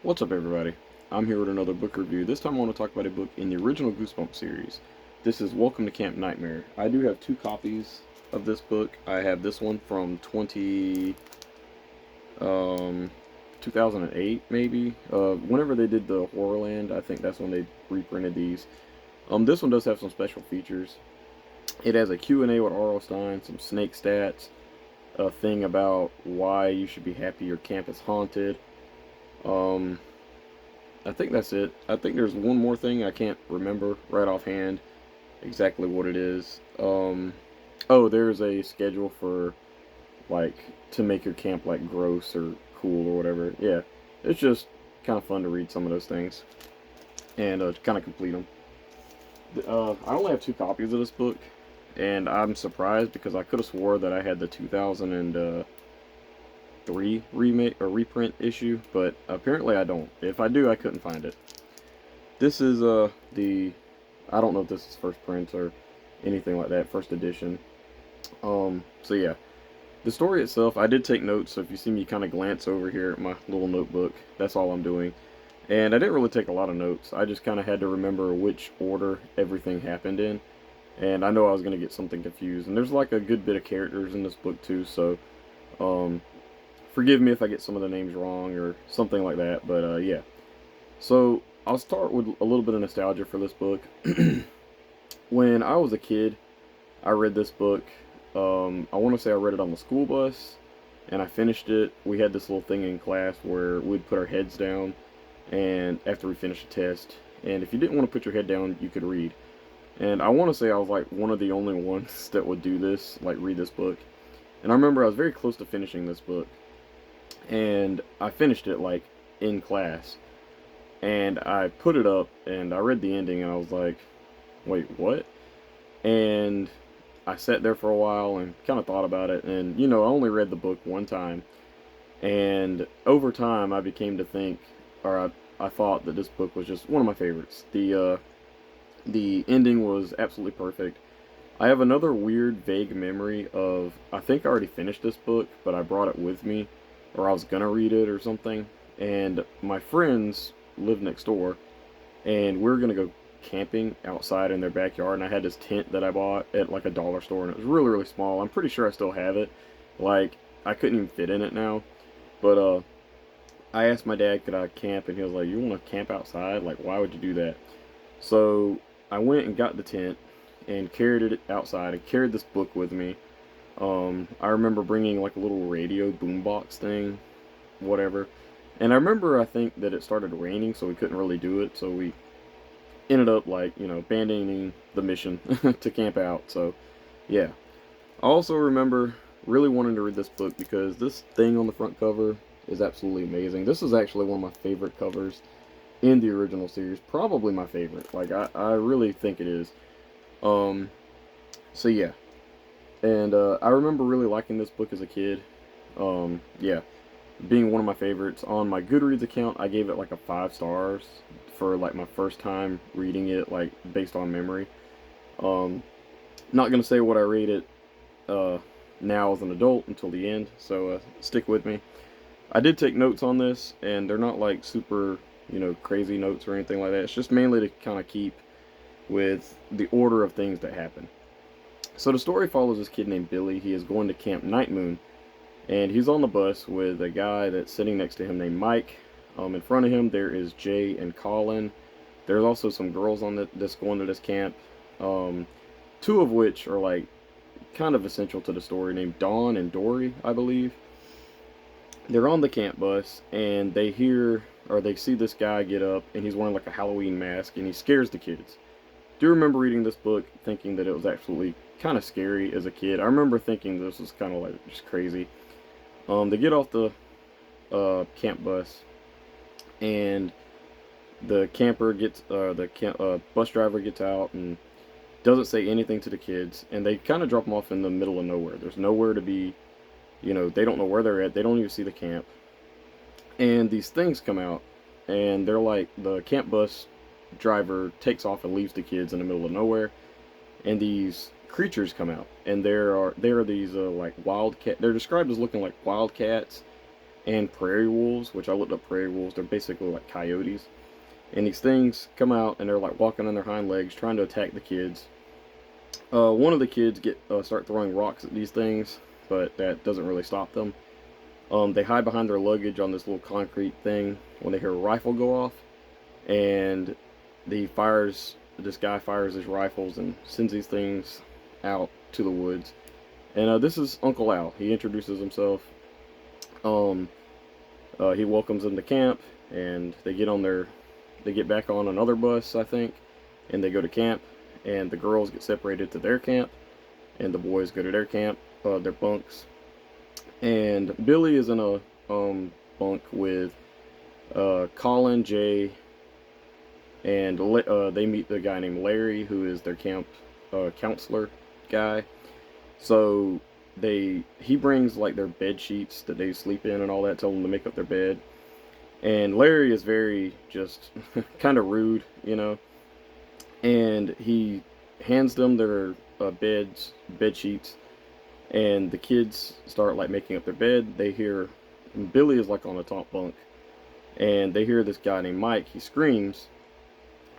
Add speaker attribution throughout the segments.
Speaker 1: What's up, everybody? I'm here with another book review. This time I want to talk about a book in the original Goosebumps series. This is Welcome to Camp Nightmare. I do have two copies of this book. I have this one from um, 2008, maybe. Whenever they did the Horrorland, I think that's when they reprinted these. This one does have some special features. It has a Q&A with R.L. Stein, some snake stats, a thing about why you should be happy your camp is haunted. Um, I think that's it. I think there's one more thing I can't remember right offhand exactly what it is. Oh, there's a schedule for like to make your camp like gross or cool or whatever. Yeah, it's just kind of fun to read some of those things and to kind of complete them. I only have two copies of this book, and I'm surprised because I could have swore that I had the 2003 remake or reprint issue, but apparently I don't. If I do, I couldn't find it. This is the I don't know if this is first print or anything like that, first edition. So yeah, the story itself, I did take notes. So if you see me kind of glance over here at my little notebook, that's all I'm doing. And I didn't really take a lot of notes. I just kind of had to remember which order everything happened in. And I know I was gonna get something confused. And there's like a good bit of characters in this book too, so um, forgive me if I get some of the names wrong or something like that. But yeah, so I'll start with a little bit of nostalgia for this book. When I was a kid, I read this book. I want to say I read it on the school bus, and I finished it. We had this little thing in class where we'd put our heads down, and after we finished a test, and if you didn't want to put your head down, you could read. And I want to say I was like one of the only ones that would do this, like read this book. And I remember I was very close to finishing this book, and I finished it like in class, and I put it up, and I read the ending, and I was like, wait, what? And I sat there for a while and kind of thought about it. And, I only read the book one time. And over time, I became to think, or I thought that this book was just one of my favorites. The ending was absolutely perfect. I have another weird, vague memory of, I think I already finished this book, but I brought it with me, or I was gonna read it or something. And my friends live next door, and we were gonna go camping outside in their backyard, and I had this tent that I bought at like a dollar store, and it was really really small. I'm pretty sure I still have it. Like, I couldn't even fit in it now. But I asked my dad could I camp, and he was like, "You want to camp outside? Like, why would you do that?" So I went and got the tent and carried it outside and carried this book with me. I remember bringing like a little radio boombox thing, whatever. And I remember I think that it started raining, so we couldn't really do it. So we ended up like abandoning the mission to camp out. So yeah, I also remember really wanting to read this book because this thing on the front cover is absolutely amazing. This is actually one of my favorite covers in the original series, probably my favorite. Like, I really think it is. um so yeah, and I remember really liking this book as a kid. Yeah, being one of my favorites. On my Goodreads account, I gave it like a 5 stars for like my first time reading it, like based on memory. Um, Not gonna say what I rate it uh, now as an adult until the end, so stick with me. I did take notes on this, and they're not like super, crazy notes or anything like that. It's just mainly to kind of keep with the order of things that happen. So the story follows this kid named Billy. He is going to Camp Night Moon, and he's on the bus with a guy that's sitting next to him named Mike. In front of him there is Jay and Colin. There's also some girls on that's going to this camp, um, two of which are like kind of essential to the story, named Dawn and Dory, I believe. They're on the camp bus, and they hear or they see this guy get up, and he's wearing like a Halloween mask, and he scares the kids. Do remember reading this book thinking that it was absolutely kind of scary as a kid. I remember thinking this was kind of like just crazy. They get off the camp bus, and the camper gets bus driver gets out and doesn't say anything to the kids, and they kind of drop them off in the middle of nowhere. There's nowhere to be. They don't know where they're at. They don't even see the camp. And these things come out, and they're like, the camp bus driver takes off and leaves the kids in the middle of nowhere, and these creatures come out, and there are these like wildcat. They're described as looking like wildcats, and prairie wolves, which I looked up prairie wolves. They're basically like coyotes. And these things come out and they're like walking on their hind legs trying to attack the kids. One of the kids start throwing rocks at these things, but that doesn't really stop them. They hide behind their luggage on this little concrete thing when they hear a rifle go off, and this guy fires his rifles and sends these things out to the woods. And this is Uncle Al. He introduces himself. Um, he welcomes them to camp, and they get back on another bus, I think, and they go to camp. And the girls get separated to their camp, and the boys go to their camp, their bunks. And Billy is in a bunk with Colin, Jay, and they meet the guy named Larry, who is their camp counselor guy. So he brings like their bed sheets that they sleep in and all that, tell them to make up their bed. And Larry is very just kind of rude, you know. And he hands them their bed sheets, and the kids start like making up their bed. They hear Billy is like on the top bunk, and they hear this guy named Mike. He screams,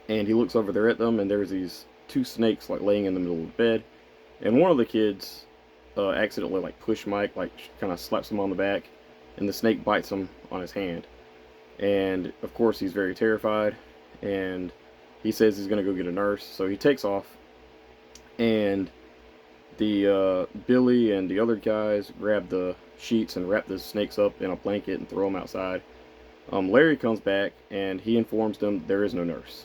Speaker 1: and he looks over there at them, and there's these two snakes like laying in the middle of the bed. And one of the kids accidentally like push Mike, like kind of slaps him on the back, and the snake bites him on his hand. And of course he's very terrified, and he says he's gonna go get a nurse. So he takes off, and the Billy and the other guys grab the sheets and wrap the snakes up in a blanket and throw them outside. Larry comes back and he informs them there is no nurse.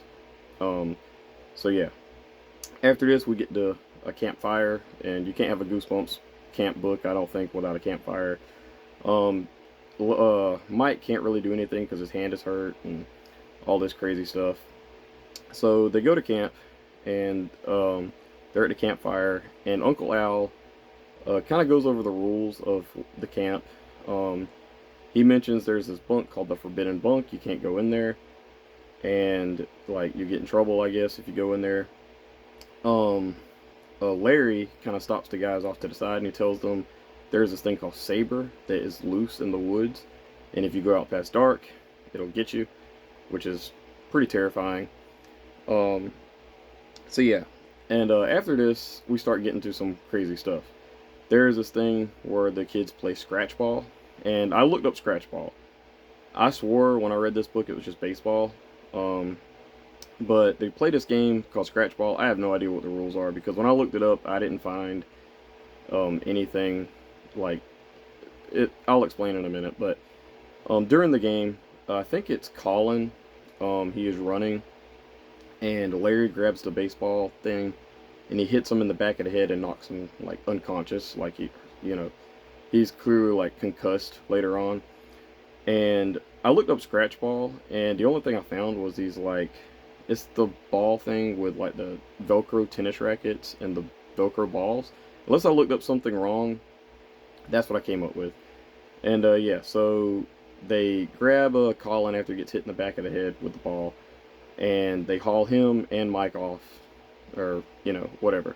Speaker 1: So yeah, after this we get to a campfire, and you can't have a Goosebumps camp book, I don't think, without a campfire. Mike can't really do anything because his hand is hurt and all this crazy stuff. So they go to camp, and they're at the campfire, and Uncle Al kind of goes over the rules of the camp. He mentions there's this bunk called the Forbidden Bunk. You can't go in there, and like you get in trouble, I guess, if you go in there. Larry kind of stops the guys off to the side, and he tells them there's this thing called Saber that is loose in the woods, and if you go out past dark, it'll get you, which is pretty terrifying. So yeah, and after this, we start getting to some crazy stuff. There is this thing where the kids play scratch ball, and I looked up scratch ball. I swore when I read this book it was just baseball, but they play this game called scratch ball. I have no idea what the rules are, because when I looked it up, I didn't find anything like it. I'll explain in a minute, but during the game, I think it's Colin. He is running, and Larry grabs the baseball thing, and he hits him in the back of the head and knocks him like unconscious, like he's clearly like concussed later on. And I looked up scratch ball, and the only thing I found was these like, it's the ball thing with like the Velcro tennis rackets and the Velcro balls. Unless I looked up something wrong, that's what I came up with. And yeah, so they grab Colin after he gets hit in the back of the head with the ball, and they haul him and Mike off, or whatever.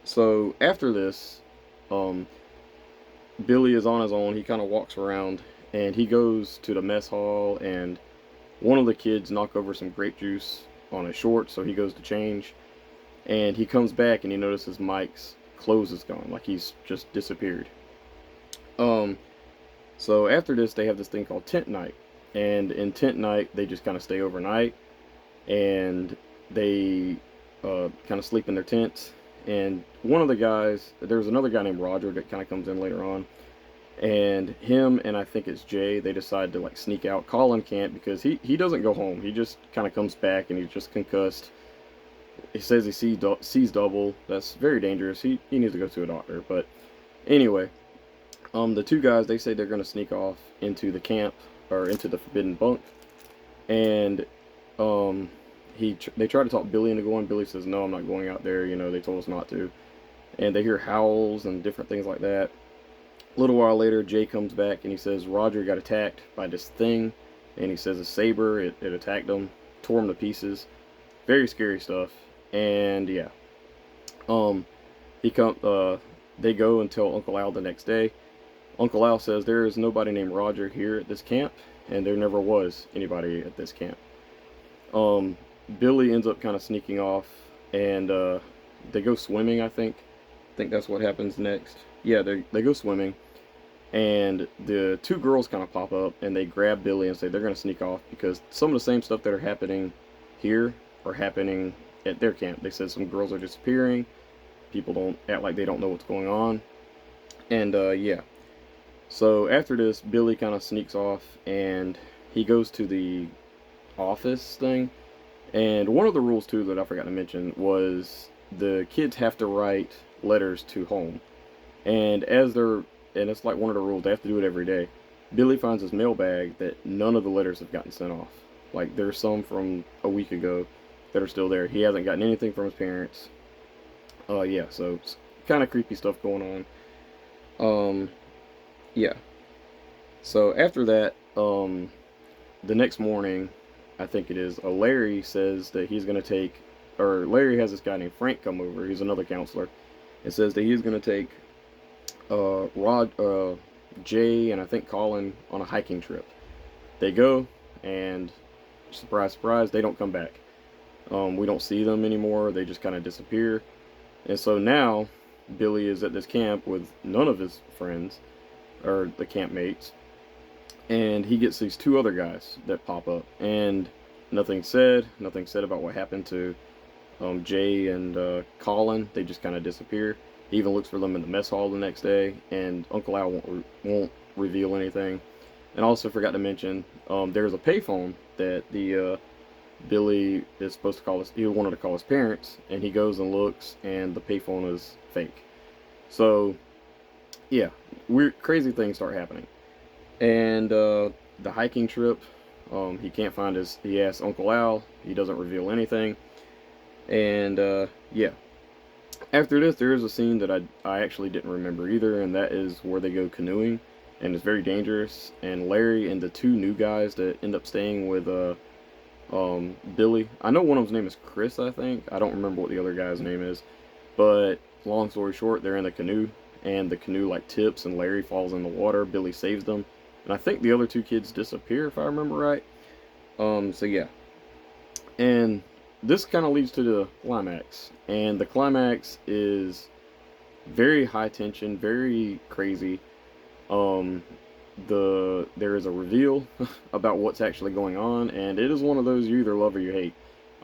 Speaker 1: So after this, Billy is on his own. He kind of walks around, and he goes to the mess hall, and one of the kids knock over some grape juice on his shorts, so he goes to change, and he comes back and he notices Mike's clothes is gone, like he's just disappeared. So after this, they have this thing called tent night, and in tent night they just kind of stay overnight, and they kind of sleep in their tents. And one of the guys, there's another guy named Roger that kind of comes in later on, and him and I think it's Jay, they decide to like sneak out. Colin can't, because he doesn't go home. He just kind of comes back and he's just concussed. He says he sees double. That's very dangerous. He needs to go to a doctor. But anyway, the two guys, they say they're going to sneak off into the camp, or into the Forbidden Bunk, and they try to talk Billy into going. Billy says, no, I'm not going out there, they told us not to. And they hear howls and different things like that. A little while later, Jay comes back and he says Roger got attacked by this thing, and he says a saber, it attacked him, tore him to pieces. Very scary stuff. And yeah, they go and tell Uncle Al the next day. Uncle Al says there is nobody named Roger here at this camp, and there never was anybody at this camp. Um, Billy ends up kind of sneaking off, and they go swimming. I think that's what happens next. Yeah, they go swimming, and the two girls kind of pop up, and they grab Billy and say they're gonna sneak off because some of the same stuff that are happening here are happening at their camp. They said some girls are disappearing. People don't act like they don't know what's going on, and yeah. So after this, Billy kind of sneaks off, and he goes to the office thing. And one of the rules too that I forgot to mention was the kids have to write letters to home. And and it's like one of the rules, they have to do it every day. Billy finds his mailbag that none of the letters have gotten sent off. Like there's some from a week ago that are still there. He hasn't gotten anything from his parents. Yeah, so it's kind of creepy stuff going on. Yeah. So after that, the next morning, I think it is, Larry says that he's going to take, or Larry has this guy named Frank come over. He's another counselor. And says that he's going to take Jay, and I think Colin on a hiking trip. They go, and surprise, surprise, they don't come back. We don't see them anymore. They just kind of disappear. And so now Billy is at this camp with none of his friends, or the campmates, and he gets these two other guys that pop up, and nothing said about what happened to Jay and Colin. They just kind of disappear. He even looks for them in the mess hall the next day, and Uncle Al won't reveal anything. And I also forgot to mention, there's a payphone that the Billy is supposed to call he wanted to call his parents, and he goes and looks, and the payphone is fake. So yeah, weird, crazy things start happening. And the hiking trip, he can't find he asks Uncle Al, he doesn't reveal anything. And yeah, after this, there is a scene that I actually didn't remember either, and that is where they go canoeing, and it's very dangerous. And Larry and the two new guys that end up staying with Billy, I know one of them's name is Chris, I think. I don't remember what the other guy's name is, but long story short, they're in the canoe, and the canoe like tips, and Larry falls in the water. Billy saves them, and I think the other two kids disappear if I remember right. So yeah, and this kind of leads to the climax, and the climax is very high tension, very crazy. Um, there is a reveal about what's actually going on, and it is one of those you either love or you hate.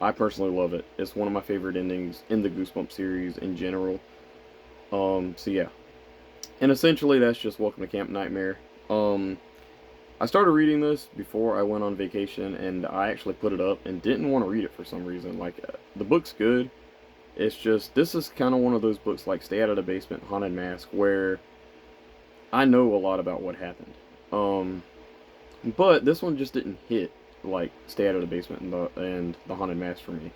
Speaker 1: I personally love it. It's one of my favorite endings in the Goosebumps series in general. So yeah, and essentially that's just Welcome to Camp Nightmare. I started reading this before I went on vacation, and I actually put it up and didn't want to read it for some reason. Like, the book's good. It's just, this is kind of one of those books like Stay Out of the Basement, Haunted Mask, where I know a lot about what happened. But this one just didn't hit like Stay Out of the Basement and the Haunted Mask for me.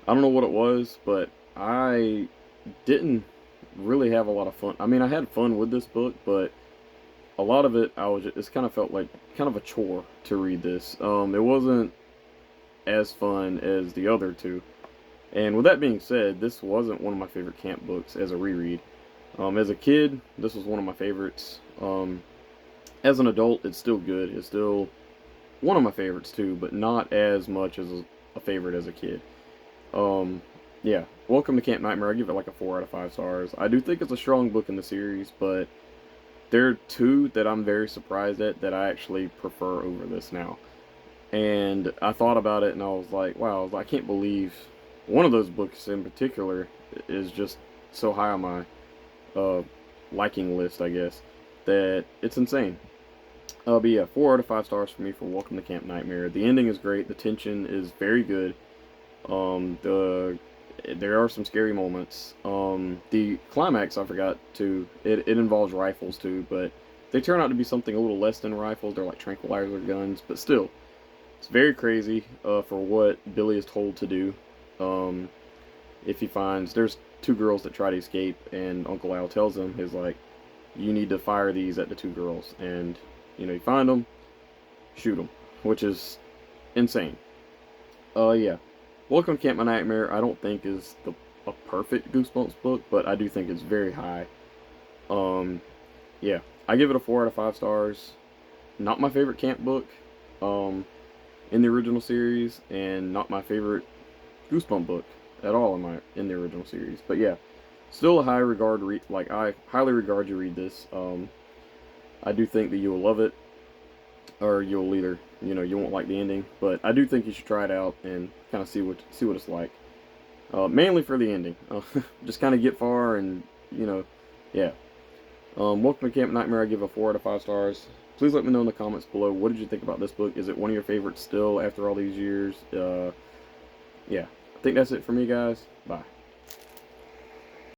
Speaker 1: I don't know what it was, but I didn't really have a lot of fun. I mean, I had fun with this book, but a lot of it, it's kind of felt like kind of a chore to read this. It wasn't as fun as the other two. And with that being said, this wasn't one of my favorite camp books as a reread. As a kid, this was one of my favorites. As an adult, it's still good. It's still one of my favorites too, but not as much as a favorite as a kid. Yeah, Welcome to Camp Nightmare, I give it like a 4 out of 5 stars. I do think it's a strong book in the series, but there are two that I'm very surprised at that I actually prefer over this now. And I thought about it, and I was like, wow, I can't believe one of those books in particular is just so high on my liking list, I guess, that it's insane. But yeah, 4 out of 5 stars for me for Welcome to Camp Nightmare. The ending is great. The tension is very good. There are some scary moments. The climax, I forgot to. It involves rifles too, but they turn out to be something a little less than rifles. They're like tranquilizer guns, but still, it's very crazy for what Billy is told to do. If he finds there's two girls that try to escape, and Uncle Al tells him, he's like, you need to fire these at the two girls, and you find them, shoot them, which is insane. Yeah. Welcome to Camp Nightmare, I don't think is a perfect Goosebumps book, but I do think it's very high. Yeah. I give it a 4 out of 5 stars. Not my favorite camp book um, in the original series, and not my favorite Goosebump book at all in the original series. But yeah, still a high regard like I highly regard you read this. I do think that you will love it, or you'll either you won't like the ending, but I do think you should try it out and kind of see what it's like. Mainly for the ending. Just kind of get far and yeah. Welcome to Camp Nightmare. I give a 4 out of 5 stars. Please let me know in the comments below, what did you think about this book? Is it one of your favorites still after all these years? Yeah. I think that's it for me, guys. Bye.